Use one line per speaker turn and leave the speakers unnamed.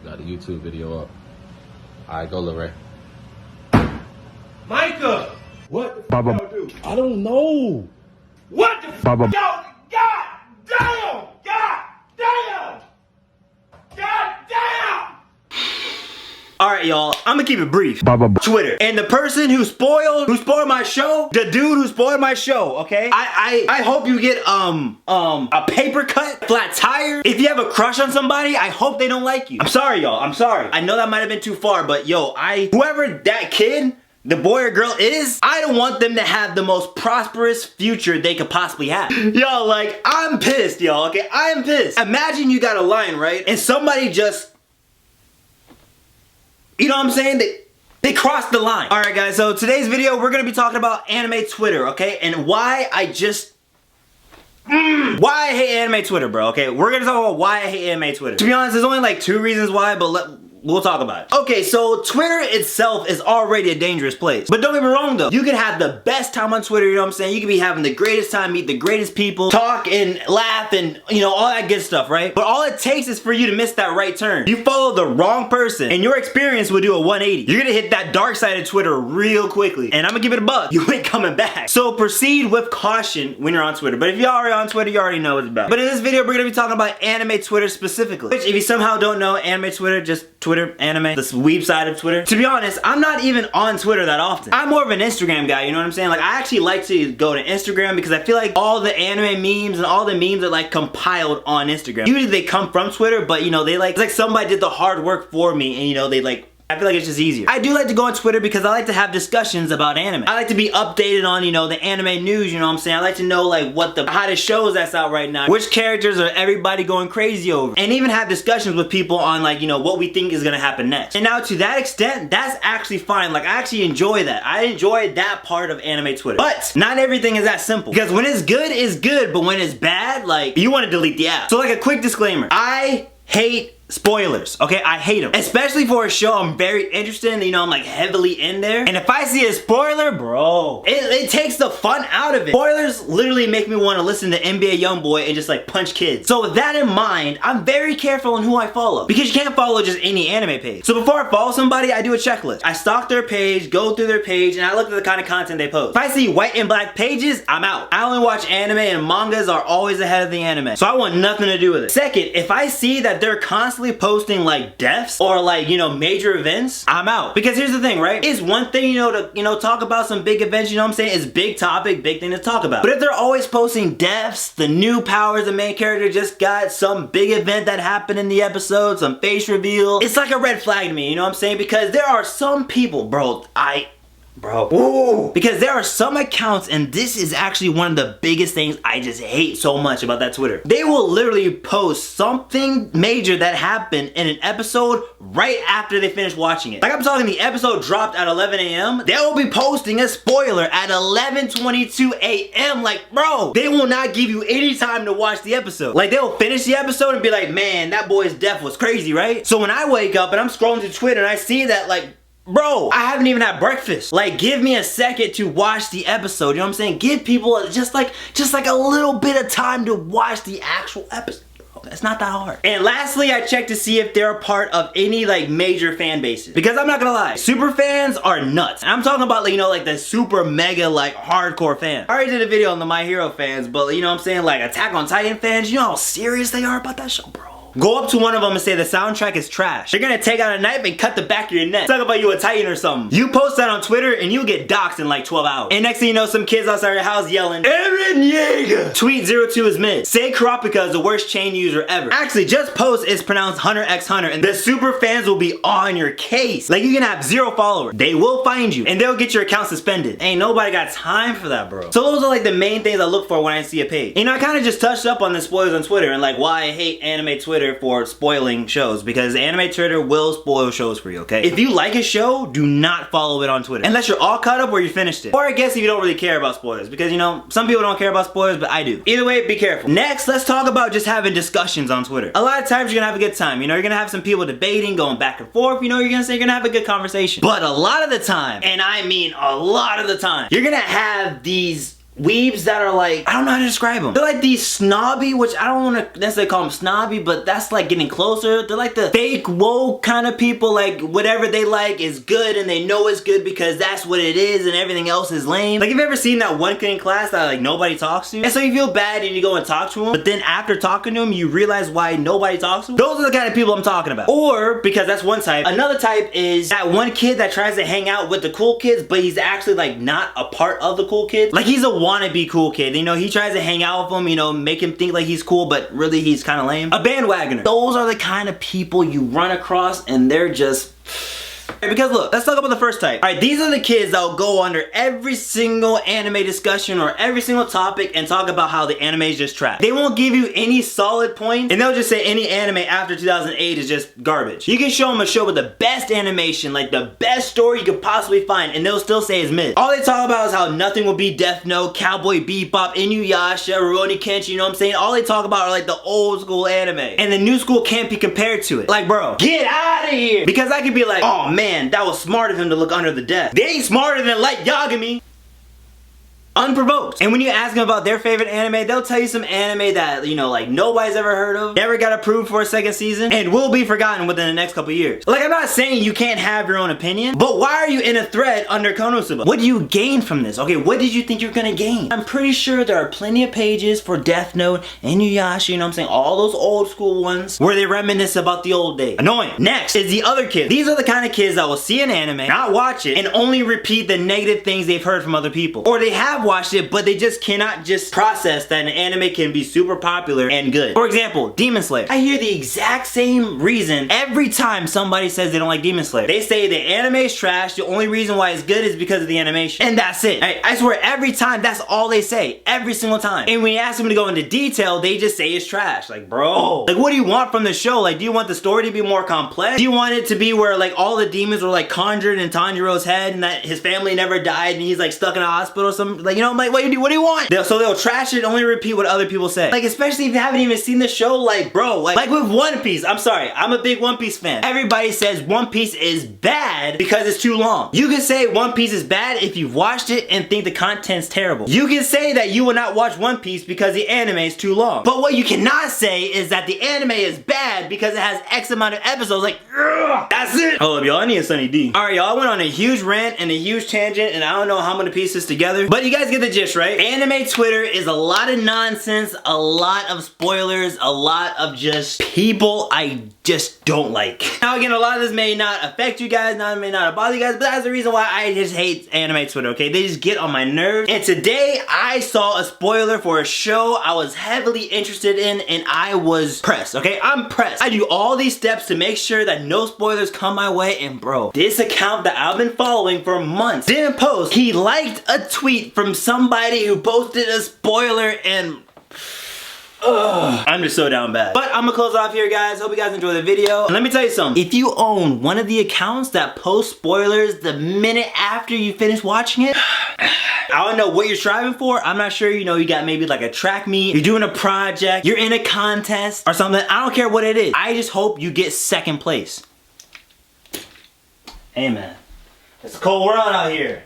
Got a YouTube video up. Alright, go Lorraine.
Micah! What the f y'all do?
I don't know.
What the f y'all? God damn! God damn! God damn!
Alright, y'all, I'm gonna keep it brief. Twitter. And the person who spoiled my show, the dude who spoiled my show, okay? I hope you get a paper cut, flat tire. If you have a crush on somebody, I hope they don't like you. I'm sorry, y'all. I'm sorry. I know that might have been too far, but yo, whoever that kid, the boy or girl is, I don't want them to have the most prosperous future they could possibly have. Yo, like, I'm pissed, y'all, okay? I am pissed. Imagine you got a line, right? And somebody just, you know what I'm saying? They crossed the line. Alright guys, so today's video we're gonna be talking about anime Twitter, okay? And why I just why I hate anime Twitter, bro, okay? We're gonna talk about why I hate anime Twitter. To be honest, there's only like 2 reasons why, but we'll talk about it. Okay, so Twitter itself is already a dangerous place. But don't get me wrong though, you can have the best time on Twitter, you know what I'm saying? You can be having the greatest time, meet the greatest people, talk and laugh and, you know, all that good stuff, right? But all it takes is for you to miss that right turn. You follow the wrong person and your experience will do a 180. You're gonna hit that dark side of Twitter real quickly. And I'm gonna give it a bug. You ain't coming back. So proceed with caution when you're on Twitter. But if you're already on Twitter, you already know what it's about. But in this video, we're gonna be talking about anime Twitter specifically. Which, if you somehow don't know anime Twitter, just Twitter, anime, the weeb side of Twitter. To be honest, I'm not even on Twitter that often. I'm more of an Instagram guy, you know what I'm saying? Like, I actually like to go to Instagram because I feel like all the anime memes and all the memes are like compiled on Instagram. Usually they come from Twitter, but you know, they like, it's like somebody did the hard work for me and you know, they like, I feel like it's just easier. I do like to go on Twitter because I like to have discussions about anime. I like to be updated on, you know, the anime news, you know what I'm saying? I like to know like what the hottest shows that's out right now. Which characters are everybody going crazy over. And even have discussions with people on like, you know, what we think is gonna happen next. And now to that extent, that's actually fine. Like, I actually enjoy that. I enjoy that part of anime Twitter. But not everything is that simple. Because when it's good, but when it's bad, like, you want to delete the app. So like a quick disclaimer. I hate spoilers, okay? I hate them. Especially for a show I'm very interested in, you know, I'm like heavily in there. And if I see a spoiler, bro, it takes the fun out of it. Spoilers literally make me want to listen to NBA Youngboy and just like punch kids. So with that in mind, I'm very careful on who I follow. Because you can't follow just any anime page. So before I follow somebody, I do a checklist. I stalk their page, go through their page, and I look at the kind of content they post. If I see white and black pages, I'm out. I only watch anime and mangas are always ahead of the anime. So I want nothing to do with it. Second, if I see that they're constantly posting like deaths or like, you know, major events, I'm out. Because here's the thing, right? It's one thing, you know, to, you know, talk about some big events, you know what I'm saying? It's big topic, big thing to talk about. But if they're always posting deaths, the new powers the main character just got, some big event that happened in the episode, some face reveal, it's like a red flag to me, you know what I'm saying? Because there are some people, bro, ooh. Because there are some accounts, and this is actually one of the biggest things I just hate so much about that Twitter. They will literally post something major that happened in an episode right after they finish watching it. Like, I'm talking the episode dropped at 11 a.m. They will be posting a spoiler at 11:22 a.m. Like, bro, they will not give you any time to watch the episode. Like, they'll finish the episode and be like, man, that boy's death was crazy, right? So when I wake up and I'm scrolling through Twitter and I see that, like, bro, I haven't even had breakfast. Like, give me a second to watch the episode, you know what I'm saying? Give people just like a little bit of time to watch the actual episode. It's not that hard. And lastly, I check to see if they're a part of any like major fan bases. Because I'm not gonna lie, super fans are nuts. And I'm talking about, like, you know, like the super mega like hardcore fans. I already did a video on the My Hero fans, but you know what I'm saying? Like Attack on Titan fans, you know how serious they are about that show, bro. Go up to one of them and say the soundtrack is trash. They're gonna take out a knife and cut the back of your neck. Talk about you a Titan or something. You post that on Twitter and you get doxxed in like 12 hours. And next thing you know, some kids outside your house yelling, Eren Yeager! Tweet 02 is mid. Say Kurapika is the worst chain user ever. Actually, just post it's pronounced Hunter x Hunter and the super fans will be on your case. Like, you can have 0 followers. They will find you and they'll get your account suspended. Ain't nobody got time for that, bro. So those are like the main things I look for when I see a page. You know, I kind of just touched up on the spoilers on Twitter and like why I hate anime Twitter for spoiling shows, because anime Twitter will spoil shows for you, okay? If you like a show, do not follow it on Twitter. Unless you're all caught up or you finished it. Or I guess if you don't really care about spoilers, because you know, some people don't care about spoilers, but I do. Either way, be careful. Next, let's talk about just having discussions on Twitter. A lot of times you're gonna have a good time, you know, you're gonna have some people debating, going back and forth, you know, you're gonna have a good conversation. But a lot of the time, and I mean a lot of the time, you're gonna have these weebs that are like, I don't know how to describe them. They're like these snobby, which I don't want to necessarily call them snobby, but that's like getting closer. They're like the fake woke kind of people, like whatever they like is good and they know it's good because that's what it is and everything else is lame. Like, have you ever seen that one kid in class that like nobody talks to? And so you feel bad and you go and talk to him, but then after talking to him, you realize why nobody talks to him? Those are the kind of people I'm talking about. Or, because that's one type, another type is that one kid that tries to hang out with the cool kids, but he's actually like not a part of the cool kids. Like, he's a wannabe cool kid. You know, he tries to hang out with them, you know, make him think like he's cool, but really he's kind of lame. A bandwagoner. Those are the kind of people you run across and they're just... Because look, let's talk about the first type. Alright, these are the kids that will go under every single anime discussion or every single topic and talk about how the anime is just trash. They won't give you any solid points and they'll just say any anime after 2008 is just garbage. You can show them a show with the best animation, like the best story you could possibly find, and they'll still say it's mid. All they talk about is how nothing will beat Death Note, Cowboy Bebop, Inuyasha, Rurouni Kenshin, you know what I'm saying? All they talk about are like the old school anime. And the new school can't be compared to it. Like, bro, get out of here! Because I could be like, oh man, that was smart of him to look under the desk. They ain't smarter than Light Yagami. Unprovoked. And when you ask them about their favorite anime, they'll tell you some anime that, you know, like nobody's ever heard of, never got approved for a second season, and will be forgotten within the next couple years. Like, I'm not saying you can't have your own opinion, but why are you in a thread under Konosuba? What do you gain from this? Okay, what did you think you're gonna gain? I'm pretty sure there are plenty of pages for Death Note, Inuyasha, you know what I'm saying, all those old school ones where they reminisce about the old days. Annoying. Next is the other kids. These are the kind of kids that will see an anime, not watch it, and only repeat the negative things they've heard from other people. Or they have watched it, but they just cannot just process that an anime can be super popular and good. For example, Demon Slayer. I hear the exact same reason every time somebody says they don't like Demon Slayer. They say the anime is trash, the only reason why it's good is because of the animation. And that's it. I swear, every time, that's all they say. Every single time. And when you ask them to go into detail, they just say it's trash. Like, bro, like, what do you want from the show? Like, do you want the story to be more complex? Do you want it to be where, like, all the demons were, like, conjured in Tanjiro's head and that his family never died and he's, like, stuck in a hospital or something? Like, you know, I'm like, what do you want? So they'll trash it and only repeat what other people say. Like, especially if you haven't even seen the show, like, bro, like with One Piece. I'm sorry, I'm a big One Piece fan. Everybody says One Piece is bad because it's too long. You can say One Piece is bad if you've watched it and think the content's terrible. You can say that you will not watch One Piece because the anime is too long. But what you cannot say is that the anime is bad because it has X amount of episodes. Like, ugh, that's it. Hold up, y'all, I need a Sunny D. Alright, y'all, I went on a huge rant and a huge tangent and I don't know how I'm gonna piece this together, but you guys get the gist, right? Anime Twitter is a lot of nonsense, a lot of spoilers, a lot of just people I just don't like. Now again, a lot of this may not affect you guys, may not bother you guys, but that's the reason why I just hate anime Twitter, okay? They just get on my nerves. And today, I saw a spoiler for a show I was heavily interested in and I was pressed, okay? I'm pressed. I do all these steps to make sure that no spoilers come my way, and bro, this account that I've been following for months didn't post. He liked a tweet from somebody who posted a spoiler and I'm just so down bad. But I'm gonna close off here, guys. Hope you guys enjoy the video. And let me tell you something. If you own one of the accounts that post spoilers the minute after you finish watching it, I don't know what you're striving for. I'm not sure, you know, you got maybe like a track meet, you're doing a project, you're in a contest or something. I don't care what it is. I just hope you get second place. Hey man, it's a cold world out here.